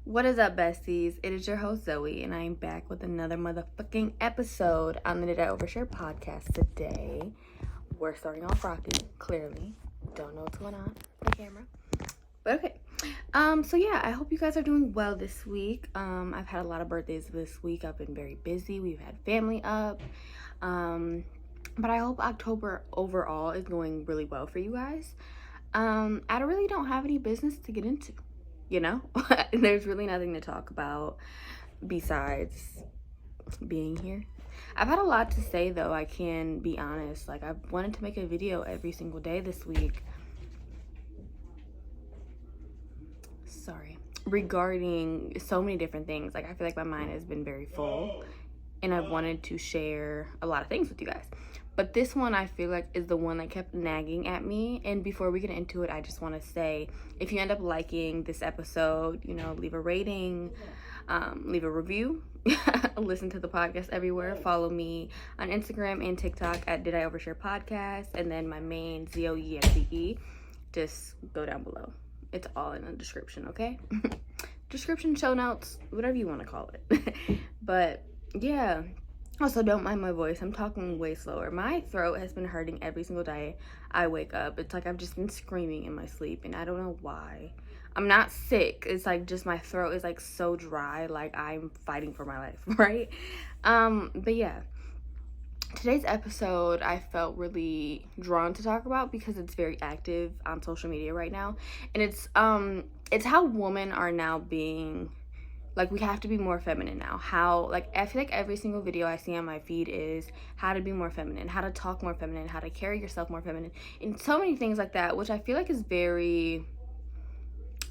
What is up, besties? It is your host, Zoe, and I am back with another motherfucking episode on the Did I Overshare podcast today. We're starting off rocky, clearly. Don't know what's going on the camera. But okay. So yeah, I hope you guys are doing well this week. I've had a lot of birthdays this week. I've been very busy. We've had family up. But I hope October overall is going really well for you guys. I really don't have any business to get into. There's really nothing to talk about besides being here. I've had a lot to say, though. I can be honest. Like, I've wanted to make a video every single day this week. Regarding so many different things. Like, I feel like my mind has been very full, and I've wanted to share a lot of things with you guys. But this one, I feel like, is the one that kept nagging at me. And before we get into it, I just want to say, if you end up liking this episode, leave a rating, leave a review, listen to the podcast everywhere. Follow me on Instagram and TikTok at Did I Overshare Podcast. And then my main, ZOEXCE. Just go down below. It's all in the description, okay? Description, show notes, whatever you want to call it. But, yeah. Also, don't mind my voice. I'm talking way slower. My throat has been hurting every single day I wake up. It's like I've just been screaming in my sleep, and I don't know why. I'm not sick. It's like just my throat is like so dry, like I'm fighting for my life, right? But yeah. Today's episode I felt really drawn to talk about because it's very active on social media right now. And it's how women are now being, like, we have to be more feminine now. How, like, I feel like every single video I see on my feed is how to be more feminine, how to talk more feminine, how to carry yourself more feminine, and so many things like that, which I feel like is very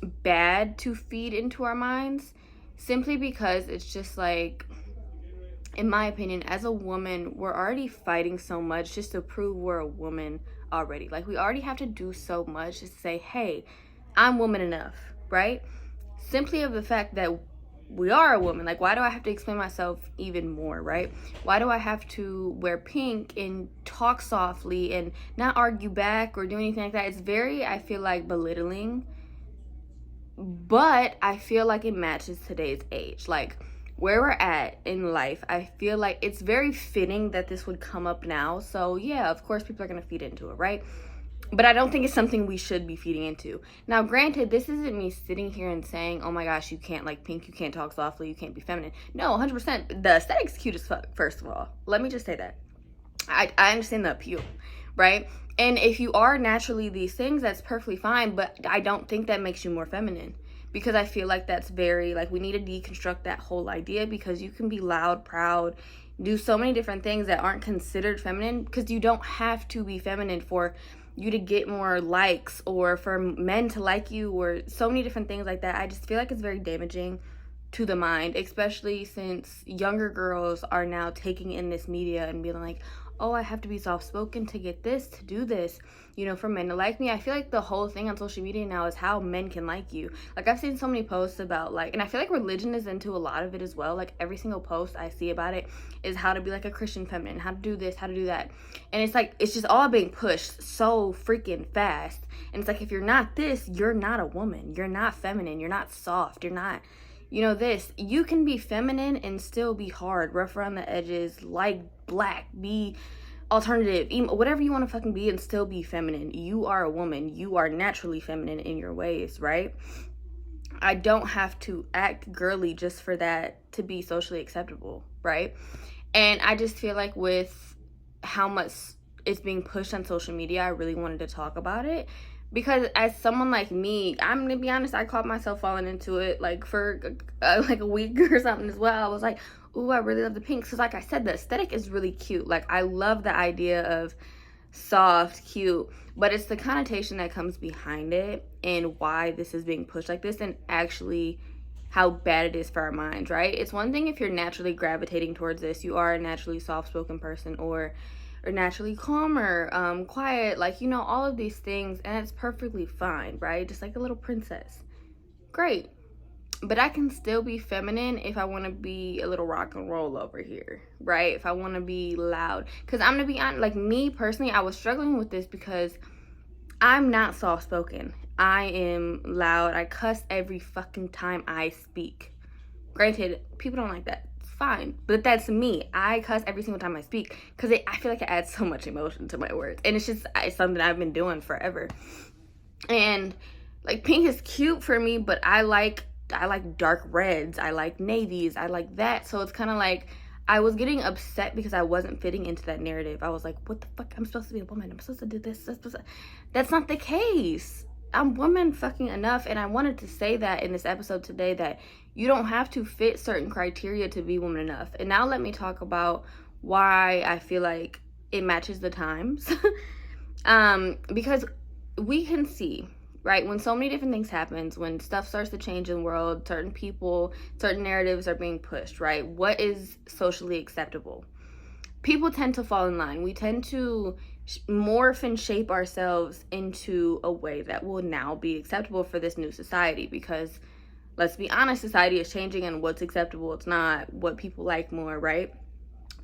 bad to feed into our minds, simply because it's just like, in my opinion, as a woman, we're already fighting so much just to prove we're a woman already. Like, we already have to do so much to say, hey, I'm woman enough, right? Simply of the fact that we are a woman. Like, why do I have to explain myself even more, right? Why do I have to wear pink and talk softly and not argue back or do anything like that? It's very, I feel like, belittling. But I feel like it matches today's age. Like, where we're at in life, I feel like it's very fitting that this would come up now. So yeah, of course people are going to feed into it, right? But I don't think it's something we should be feeding into. Now, granted, this isn't me sitting here and saying, oh my gosh, you can't like pink, you can't talk softly, you can't be feminine. No, 100%. The aesthetic's cute as fuck, first of all. Let me just say that. I understand the appeal, right? And if you are naturally these things, that's perfectly fine. But I don't think that makes you more feminine. Because I feel like that's very, like, we need to deconstruct that whole idea, because you can be loud, proud, do so many different things that aren't considered feminine, because you don't have to be feminine for you to get more likes or for men to like you or so many different things like that. I just feel like it's very damaging to the mind, especially since younger girls are now taking in this media and being like, oh, I have to be soft-spoken to get this, to do this, for men to like me. I feel like the whole thing on social media now is how men can like you. Like, I've seen so many posts about, like, and I feel like religion is into a lot of it as well. Like, every single post I see about it is how to be like a Christian feminine, how to do this, how to do that. And it's like, it's just all being pushed so freaking fast. And it's like, if you're not this, you're not a woman. You're not feminine. You're not soft. You're not, this. You can be feminine and still be hard, rough around the edges, like black, be alternative, whatever you want to fucking be, and still be feminine. You are a woman. You are naturally feminine in your ways, right? I don't have to act girly just for that to be socially acceptable, right? And I just feel like with how much it's being pushed on social media, I really wanted to talk about it. Because as someone like me, I'm gonna be honest, I caught myself falling into it like for like a week or something as well. I was like, ooh, I really love the pink. Because like I said, the aesthetic is really cute. Like, I love the idea of soft, cute, but it's the connotation that comes behind it and why this is being pushed like this, and actually how bad it is for our minds, right? It's one thing if you're naturally gravitating towards this, you are a naturally soft-spoken person, or naturally calmer, quiet, like, all of these things, and it's perfectly fine, right? Just like a little princess. Great. But I can still be feminine if I want to be a little rock and roll over here, right? If I want to be loud. Because I'm going to be honest, like, me personally, I was struggling with this because I'm not soft-spoken. I am loud. I cuss every fucking time I speak. Granted, people don't like that. It's fine. But that's me. I cuss every single time I speak because I feel like it adds so much emotion to my words. And it's something I've been doing forever. And like pink is cute for me, but I like dark reds. I like navies. I like that. So it's kind of like I was getting upset because I wasn't fitting into that narrative. I was like, what the fuck? I'm supposed to be a woman. I'm supposed to do this. That's not the case. I'm woman fucking enough. And I wanted to say that in this episode today, that you don't have to fit certain criteria to be woman enough. And now let me talk about why I feel like it matches the times. Because we can see, right, when so many different things happens, when stuff starts to change in the world, certain people, certain narratives are being pushed, right? What is socially acceptable? People tend to fall in line. We tend to morph and shape ourselves into a way that will now be acceptable for this new society, because let's be honest, society is changing, and what's acceptable, it's not what people like more, right?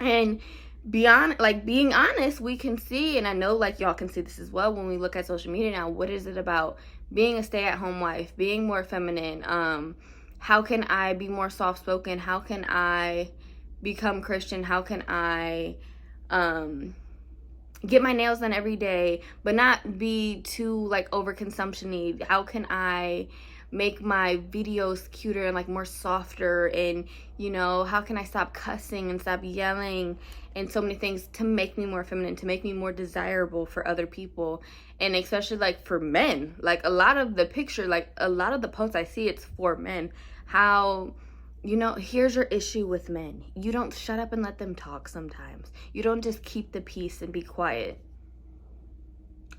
And being honest, we can see, and I know like y'all can see this as well when we look at social media now, what is it about being a stay-at-home wife, being more feminine? How can I be more soft-spoken? How can I become Christian? How can I get my nails done every day but not be too like overconsumption-y? How can I make my videos cuter and like more softer? And you know, how can I stop cussing and stop yelling and so many things to make me more feminine, to make me more desirable for other people? And especially like for men, like a lot of the picture, like a lot of the posts I see, it's for men. How, you know, here's your issue with men: you don't shut up and let them talk sometimes. You don't just keep the peace and be quiet.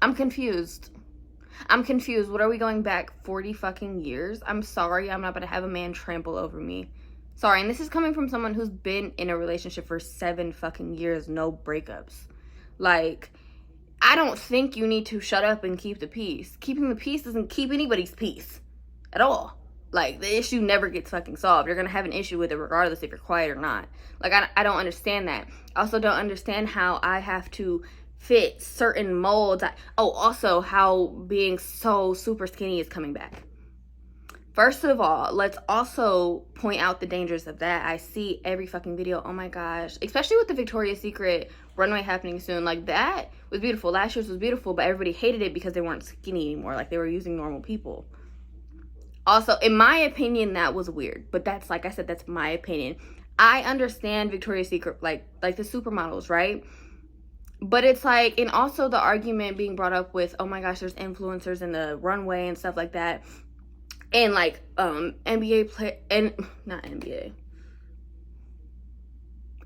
I'm confused. What are we going back 40 fucking years? I'm sorry, I'm not about to have a man trample over me. Sorry, and this is coming from someone who's been in a relationship for 7 fucking years, no breakups. Like, I don't think you need to shut up and keep the peace. Keeping the peace doesn't keep anybody's peace at all. Like, the issue never gets fucking solved. You're gonna have an issue with it regardless if you're quiet or not. Like, I don't understand that. I also don't understand how I have to fit certain molds. Also how being so super skinny is coming back. First of all, let's also point out the dangers of that. I see every fucking video, oh my gosh, especially with the Victoria's Secret runway happening soon. Like, that was beautiful. Last year's was beautiful, but everybody hated it because they weren't skinny anymore. Like, they were using normal people. Also, in my opinion, that was weird, but that's, like I said, that's my opinion. I understand Victoria's Secret, like the supermodels, right? But it's like, and also the argument being brought up with, oh my gosh, there's influencers in the runway and stuff like that. And like, NBA play, and not NBA.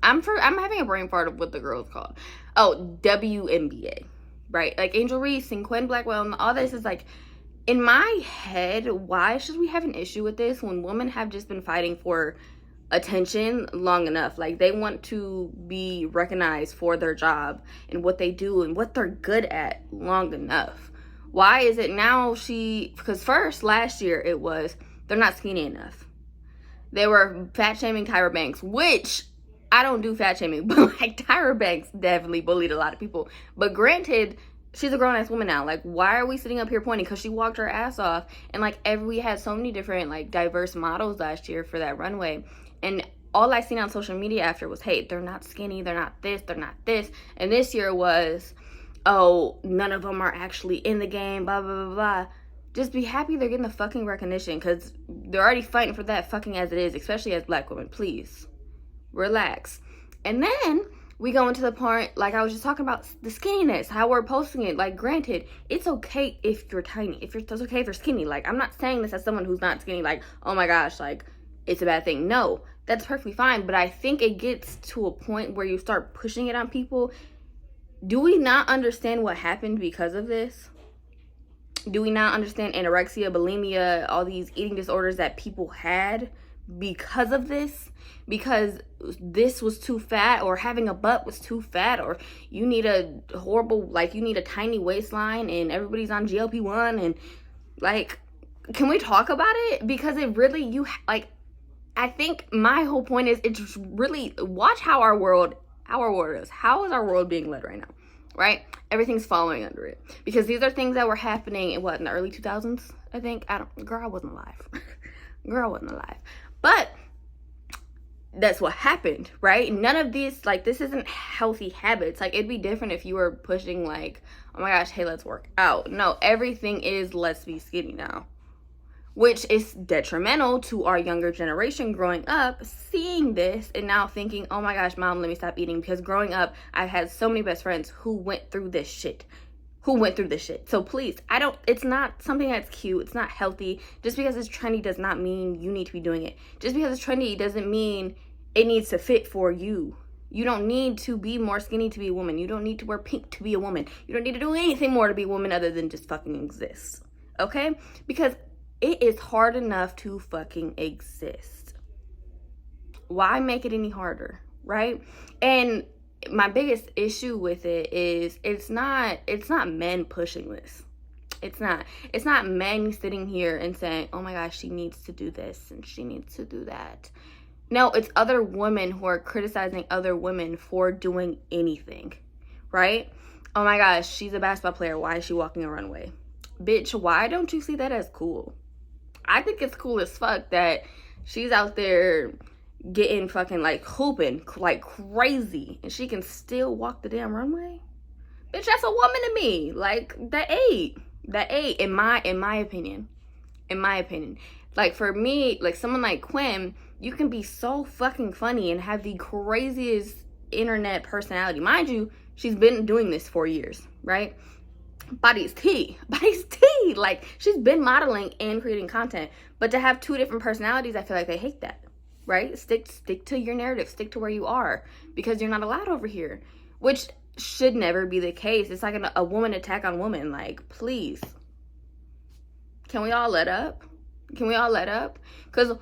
I'm having a brain fart of what the girl's called. Oh, WNBA, right? Like Angel Reese and Quinn Blackwell and all this is like, in my head, why should we have an issue with this when women have just been fighting for attention long enough? Like, they want to be recognized for their job and what they do and what they're good at long enough. Why is it now because first last year it was they're not skinny enough. They were fat shaming Tyra Banks, which I don't do fat shaming, but like Tyra Banks definitely bullied a lot of people. But granted, she's a grown-ass woman now. Like, why are we sitting up here pointing? Because she walked her ass off. And like we had so many different like diverse models last year for that runway. And all I seen on social media after was, hey, they're not skinny, they're not this, they're not this. And this year was, oh, none of them are actually in the game, blah, blah, blah, blah. Just be happy they're getting the fucking recognition, because they're already fighting for that fucking as it is, especially as Black women. Please, relax. And then we go into the part, like I was just talking about, the skinniness, how we're posting it. Like, granted, it's okay if you're tiny. It's okay if you're skinny. Like, I'm not saying this as someone who's not skinny, like, oh my gosh, like, it's a bad thing. No, that's perfectly fine. But I think it gets to a point where you start pushing it on people. Do we not understand what happened because of this? Do we not understand anorexia, bulimia, all these eating disorders that people had because of this? Because this was too fat, or having a butt was too fat, or you need a horrible, like, you need a tiny waistline and everybody's on GLP-1. And like, can we talk about it? Because it really, I think my whole point is, it's really, watch how our world is. How is our world being led right now? right? Everything's following under it. Because these are things that were happening in the early 2000s, I think. Girl, I wasn't alive. Girl, I wasn't alive. But that's what happened, right? None of these, like, this isn't healthy habits. Like, it'd be different if you were pushing, like, oh my gosh, hey, let's work out. No, everything is let's be skinny now, which is detrimental to our younger generation growing up, seeing this and now thinking, oh my gosh, mom, let me stop eating. Because growing up, I had so many best friends who went through this shit. So please, it's not something that's cute. It's not healthy. Just because it's trendy does not mean you need to be doing it. Just because it's trendy doesn't mean it needs to fit for you. You don't need to be more skinny to be a woman. You don't need to wear pink to be a woman. You don't need to do anything more to be a woman other than just fucking exist. Okay? Because it is hard enough to fucking exist. Why make it any harder, right? And my biggest issue with it is it's not men pushing this. It's not men sitting here and saying, oh my gosh, she needs to do this and she needs to do that. No, it's other women who are criticizing other women for doing anything, right? Oh my gosh, she's a basketball player. Why is she walking a runway? Bitch, why don't you see that as cool? I think it's cool as fuck that she's out there getting fucking like hooping like crazy and she can still walk the damn runway. Bitch, that's a woman to me. Like that eight in my opinion. Like for me, like someone like Quinn, you can be so fucking funny and have the craziest internet personality. Mind you, she's been doing this for years, right? Body's tea. Like she's been modeling and creating content, but to have two different personalities, I feel like they hate that, right? Stick to your narrative, stick to where you are, because you're not allowed over here, which should never be the case. It's like a woman attack on woman. Like, please, can we all let up? Because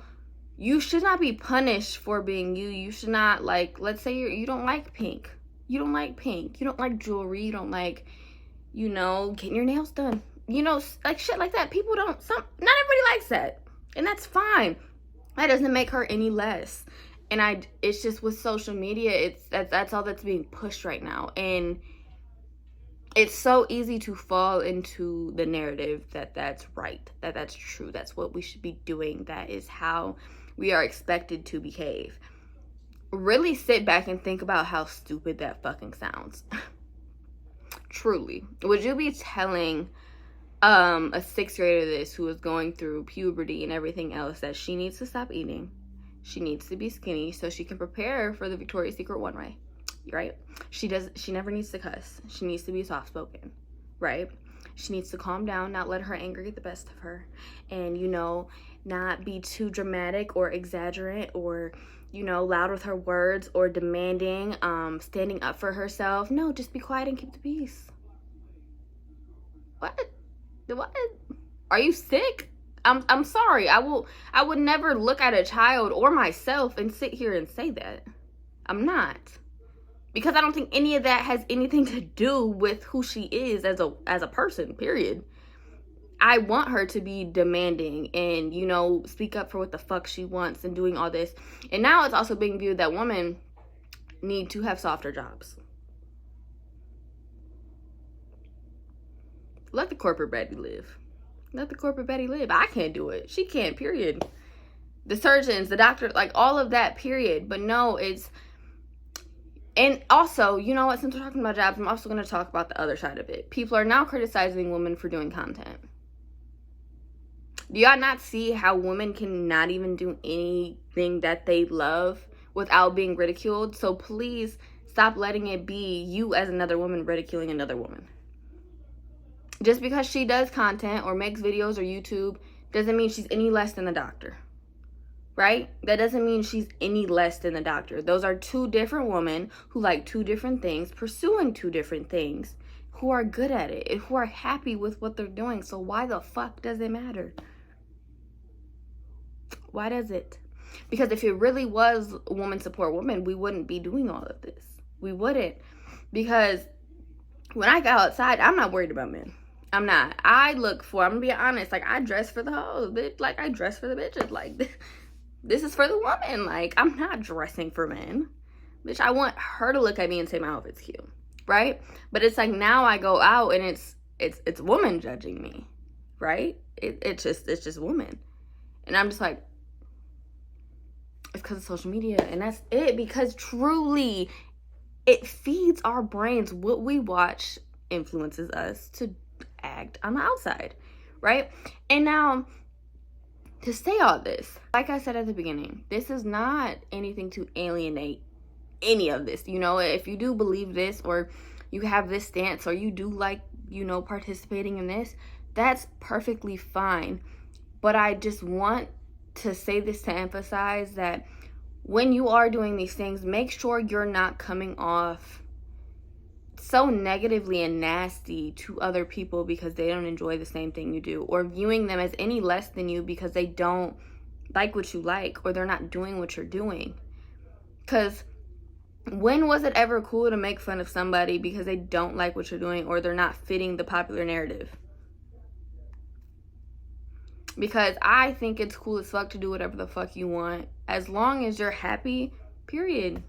you should not be punished for being you. You should not, like, let's say you don't like pink. You don't like jewelry. You don't like, getting your nails done. Like shit like that. Not everybody likes that. And that's fine. That doesn't make her any less. And it's just with social media, that's all that's being pushed right now. And it's so easy to fall into the narrative that's right, that's true, that's what we should be doing, that is how we are expected to behave. Really sit back and think about how stupid that fucking sounds. Truly. Would you be telling a sixth grader this, who is going through puberty and everything else, that she needs to stop eating, she needs to be skinny so she can prepare for the Victoria's Secret runway, right? She never needs to cuss. She needs to be soft-spoken, right? She needs to calm down, not let her anger get the best of her, and not be too dramatic or exaggerate or loud with her words or demanding, standing up for herself. No, just be quiet and keep the peace. What? Are you sick? I'm sorry. I would never look at a child or myself and sit here and say that. I'm not. Because I don't think any of that has anything to do with who she is as a person, period. I want her to be demanding and, speak up for what the fuck she wants and doing all this. And now it's also being viewed that women need to have softer jobs. Let the corporate Betty live. I can't do it. She can't, period. The surgeons, the doctor, like all of that, period. But no, and also, you know what, since we're talking about jobs, I'm also going to talk about the other side of it. People are now criticizing women for doing content. Do y'all not see how women can not even do anything that they love without being ridiculed? So please stop letting it be you as another woman ridiculing another woman. Just because she does content or makes videos or YouTube doesn't mean she's any less than the doctor. Right? That doesn't mean she's any less than the doctor. Those are two different women who like two different things, pursuing two different things, who are good at it, and who are happy with what they're doing. So why the fuck does it matter? Why does it? Because if it really was woman support woman, we wouldn't be doing all of this. We wouldn't. Because when I go outside, I'm not worried about men. I'm not. I'm gonna be honest, like I dress for the hoes, bitch. Like I dress for the bitches. Like this is for the woman. Like I'm not dressing for men. Bitch, I want her to look at me and say my outfit's cute. right? But it's like now I go out and it's women judging me, right? It's just women. And I'm just like, it's because of social media, and that's it. Because truly, it feeds our brains. What we watch influences us to act on the outside, right? And now, to say all this, like I said at the beginning, this is not anything to alienate any of this. You know, if you do believe this, or you have this stance, or you do like, you know, participating in this, that's perfectly fine. But I just want to say this to emphasize that when you are doing these things, make sure you're not coming off so negatively and nasty to other people because they don't enjoy the same thing you do, or viewing them as any less than you because they don't like what you like, or they're not doing what you're doing. Because when was it ever cool to make fun of somebody because they don't like what you're doing, or they're not fitting the popular narrative? Because I think it's cool as fuck to do whatever the fuck you want, as long as you're happy, period.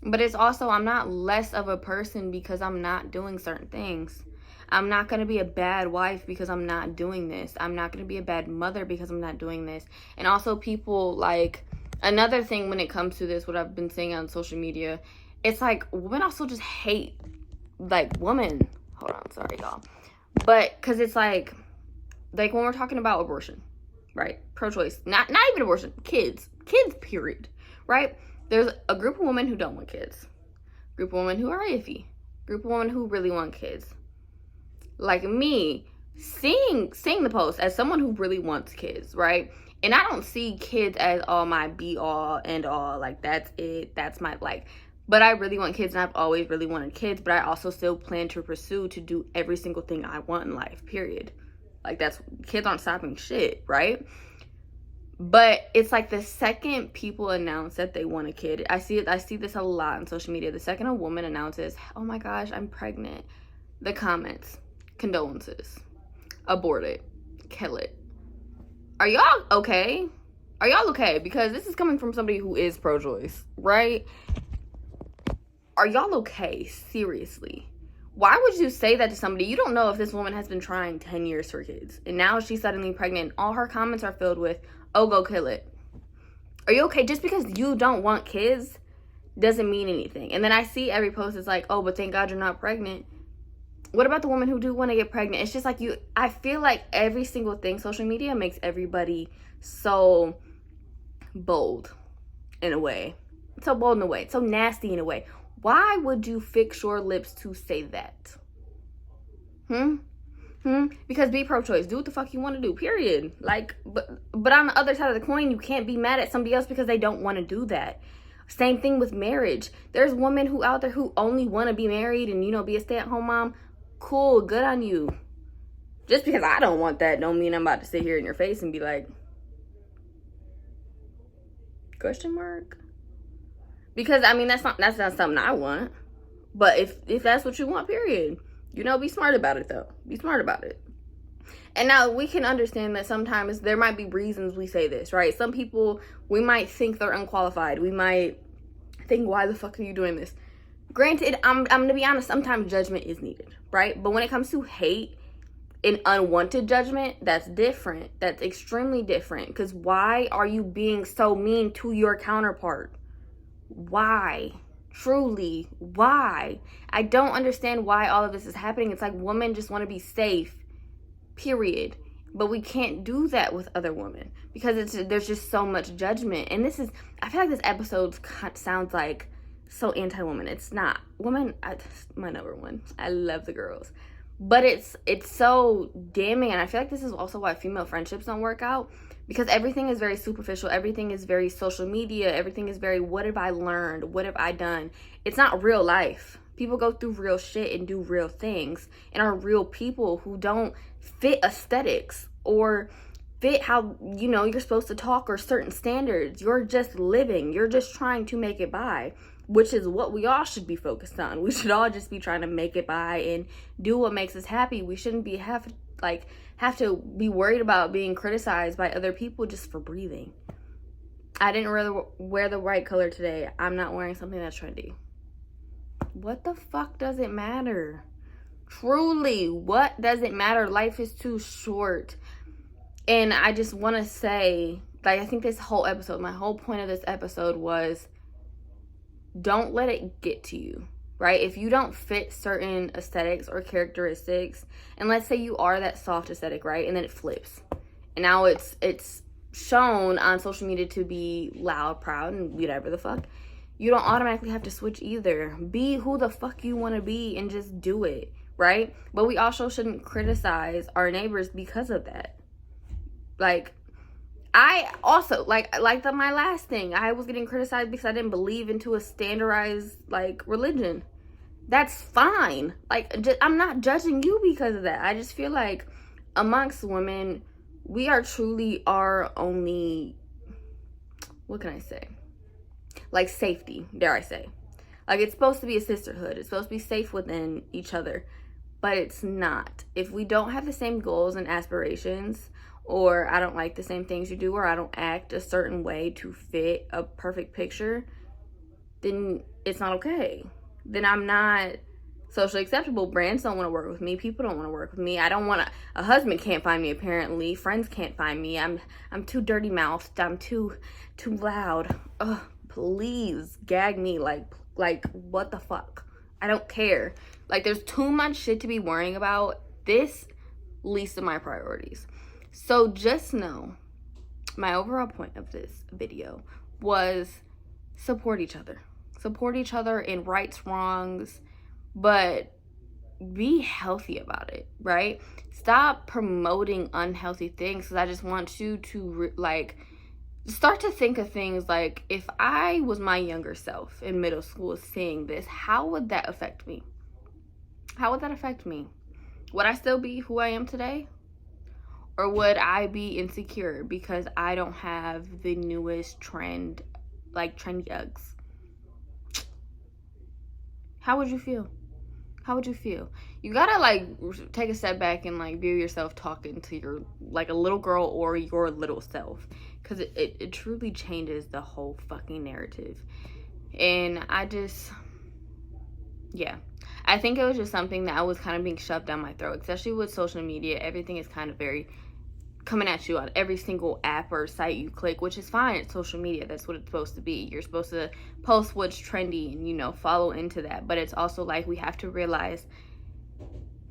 But it's also, I'm not less of a person because I'm not doing certain things. I'm not going to be a bad wife because I'm not doing this. I'm not going to be a bad mother because I'm not doing this. And also, people, like, another thing when it comes to this, what I've been saying on social media, it's like women also just hate, like, women. Hold on, sorry, y'all. But because it's like when we're talking about abortion, right? Pro-choice, not even abortion, kids, period, right? There's a group of women who don't want kids, group of women who are iffy, group of women who really want kids. Like me, seeing the post as someone who really wants kids, right? And I don't see kids as all my be all and all, like that's it, that's my, like, but I really want kids, and I've always really wanted kids, but I also still plan to pursue to do every single thing I want in life, period. Like, that's, kids aren't stopping shit, right? But it's like the second people announce that they want a kid, I see this a lot on social media. The second a woman announces, oh my gosh, I'm pregnant, the comments, condolences, abort it, kill it. Are y'all okay? Are y'all okay? Because this is coming from somebody who is pro-choice, right? Are y'all okay? Seriously. Why would you say that to somebody? You don't know if this woman has been trying 10 years for kids, and now she's suddenly pregnant. All her comments are filled with, oh, go kill it. Are you okay? Just because you don't want kids doesn't mean anything. And then I see every post is like, oh, but thank God you're not pregnant. What about the women who do want to get pregnant? It's just like I feel like every single thing, social media makes everybody so bold in a way. So bold in a way. So nasty in a way. Why would you fix your lips to say that? Because be pro-choice. Do what the fuck you want to do, period. Like, but on the other side of the coin, you can't be mad at somebody else because they don't want to do that. Same thing with marriage. There's women who out there who only want to be married and, you know, be a stay-at-home mom. Cool, good on you. Just because I don't want that don't mean I'm about to sit here in your face and be like, question mark? Because, I mean, that's not something I want. But if that's what you want, period. You know, be smart about it, though. Be smart about it. And now we can understand that sometimes there might be reasons we say this, right? Some people, we might think they're unqualified. We might think, why the fuck are you doing this? Granted, I'm going to be honest, sometimes judgment is needed, right? But when it comes to hate and unwanted judgment, that's different. That's extremely different. Because why are you being so mean to your counterpart? Why? Truly, why? I don't understand why all of this is happening. It's like women just want to be safe, period. But we can't do that with other women because there's just so much judgment. And I feel like this episode sounds like so anti-woman. It's not. Women, my number one. I love the girls. But it's so damning, and I feel like this is also why female friendships don't work out, because everything is very superficial, everything is very social media, everything is very, what have I learned, what have I done? It's not real life. People go through real shit and do real things, and are real people who don't fit aesthetics or fit how, you know, you're supposed to talk or certain standards. You're just living, you're just trying to make it by, which is what we all should be focused on. We should all just be trying to make it by and do what makes us happy. We shouldn't be have to be worried about being criticized by other people just for breathing. I didn't wear the right color today. I'm not wearing something that's trendy. what the fuck does it matter? Truly, what does it matter? Life is too short. And I just want to say, like, I think this whole episode, my whole point of this episode was, don't let it get to you, right? If you don't fit certain aesthetics or characteristics, and let's say you are that soft aesthetic, right? And then it flips. And now it's shown on social media to be loud, proud, and whatever the fuck. You don't automatically have to switch either. Be who the fuck you want to be and just do it, right? But we also shouldn't criticize our neighbors because of that. Like, I also, my last thing, I was getting criticized because I didn't believe into a standardized, like, religion. That's fine. Like, I'm not judging you because of that. I just feel like amongst women, we are truly our only, what can I say? Like, safety, dare I say. Like, it's supposed to be a sisterhood. It's supposed to be safe within each other. But it's not. If we don't have the same goals and aspirations, or I don't like the same things you do, or I don't act a certain way to fit a perfect picture, then it's not okay. Then I'm not socially acceptable. Brands don't want to work with me. People don't want to work with me. I don't want to. A husband can't find me, apparently. Friends can't find me. I'm too dirty mouthed. I'm too loud. Ugh, please gag me. Like what the fuck? I don't care. Like, there's too much shit to be worrying about. This least of my priorities. So just know, my overall point of this video was support each other. Support each other in rights, wrongs, but be healthy about it, right? Stop promoting unhealthy things, because I just want you to, start to think of things like, if I was my younger self in middle school seeing this, how would that affect me? How would that affect me? Would I still be who I am today? Or would I be insecure because I don't have the newest trend, like trendy Uggs? How would you feel? How would you feel? You gotta take a step back and view yourself talking to your a little girl or your little self, because it truly changes the whole fucking narrative. And I think it was just something that I was kind of being shoved down my throat, especially with social media. Everything is kind of very coming at you on every single app or site you click, which is fine. It's social media. That's what it's supposed to be. You're supposed to post what's trendy and, follow into that. But it's also we have to realize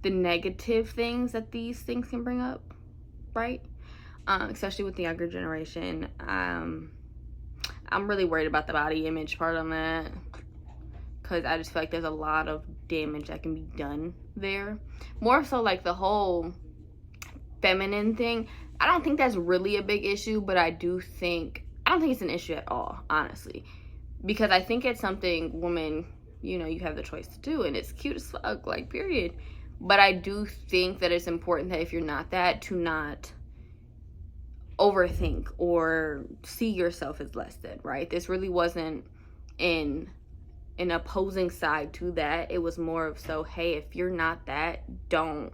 the negative things that these things can bring up, right? Especially with the younger generation. I'm really worried about the body image part on that, because I just feel like there's a lot of damage that can be done there. More so the whole feminine thing. I don't think that's really a big issue, but I don't think it's an issue at all, honestly, because I think it's something women, you have the choice to do, and it's cute as fuck, period. But I do think that it's important that if you're not that, to not overthink or see yourself as less than, right? This really wasn't an opposing side to that. It was more of, so hey, if you're not that, don't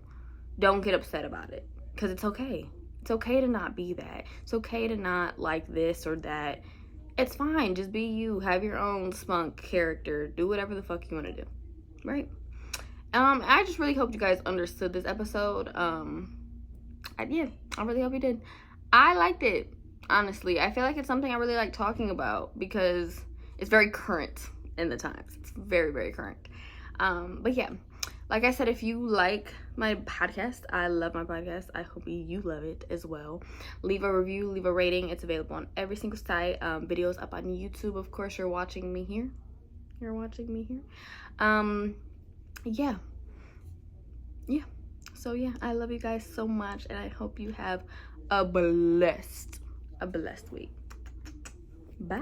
get upset about it, because it's okay. It's okay to not be that. It's okay to not like this or that. It's fine. Just be you. Have your own spunk character. Do whatever the fuck you want to do, right? I just really hope you guys understood this episode. I really hope you did. I liked it, honestly. I feel like it's something I really like talking about, because it's very current in the times. It's very, very current. But yeah, like I said, if you like my podcast, I love my podcast. I hope you love it as well. Leave a review, leave a rating. It's available on every single site. Videos up on YouTube. Of course, you're watching me here. Yeah. So yeah, I love you guys so much, and I hope you have a blessed week. Bye.